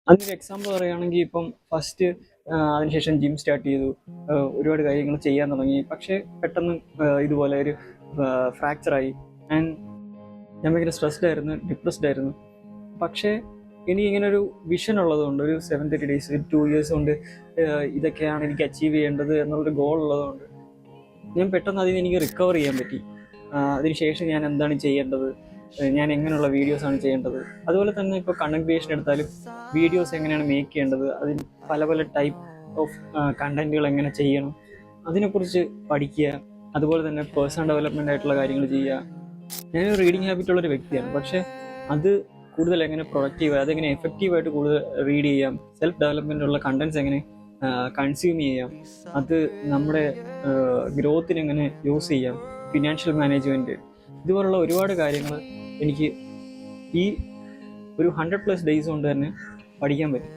അതിനൊരു എക്സാമ്പിൾ പറയുകയാണെങ്കിൽ ഇപ്പം ഫസ്റ്റ് അതിനുശേഷം ജിം സ്റ്റാർട്ട് ചെയ്തു, ഒരുപാട് കാര്യങ്ങൾ ചെയ്യാൻ തുടങ്ങി. പക്ഷേ പെട്ടെന്ന് ഇതുപോലെ ഒരു ഫ്രാക്ചറായി. ആൻഡ് ഞാൻ ഭയങ്കര സ്ട്രെസ്ഡ് ആയിരുന്നു, ഡിപ്രസ്ഡ് ആയിരുന്നു. പക്ഷേ ഇനി ഇങ്ങനൊരു വിഷൻ ഉള്ളതുകൊണ്ട്, ഒരു 70 ഡേയ്സ് 2 ഇയേഴ്സ് കൊണ്ട് ഇതൊക്കെയാണ് എനിക്ക് അച്ചീവ് ചെയ്യേണ്ടത് എന്നുള്ളൊരു ഗോൾ ഉള്ളതുകൊണ്ട് ഞാൻ പെട്ടെന്ന് അതിന് എനിക്ക് റിക്കവർ ചെയ്യാൻ പറ്റി. അതിനുശേഷം ഞാൻ എന്താണ് ചെയ്യേണ്ടത്, ഞാൻ എങ്ങനെയുള്ള വീഡിയോസാണ് ചെയ്യേണ്ടത്, അതുപോലെ തന്നെ ഇപ്പോൾ കണ്ടന്റ് ക്രിയേഷൻ എടുത്താലും വീഡിയോസ് എങ്ങനെയാണ് മേക്ക് ചെയ്യേണ്ടത്, അതിന് പല പല ടൈപ്പ് ഓഫ് കണ്ടന്റുകൾ എങ്ങനെ ചെയ്യണം, അതിനെക്കുറിച്ച് പഠിക്കുക. അതുപോലെ തന്നെ പേഴ്സണൽ ഡെവലപ്മെൻ്റ് ആയിട്ടുള്ള കാര്യങ്ങൾ ചെയ്യുക. ഞാനൊരു റീഡിങ് ഹാബിറ്റ് ഉള്ളൊരു വ്യക്തിയാണ്, പക്ഷേ അത് കൂടുതൽ എങ്ങനെ പ്രൊഡക്റ്റീവ്, അതെങ്ങനെ എഫക്റ്റീവായിട്ട് കൂടുതൽ റീഡ് ചെയ്യാം, സെൽഫ് ഡെവലപ്മെൻ്റ് ഉള്ള കണ്ടന്റ്സ് എങ്ങനെ കൺസ്യൂം ചെയ്യാം, അത് നമ്മുടെ ഗ്രോത്തിന് എങ്ങനെ യൂസ് ചെയ്യാം, ഫിനാൻഷ്യൽ മാനേജ്മെൻറ്റ്, ഇതുപോലുള്ള ഒരുപാട് കാര്യങ്ങൾ എനിക്ക് ഈ ഒരു 100+ ഡേയ്സ് കൊണ്ട് തന്നെ പഠിക്കാൻ പറ്റും.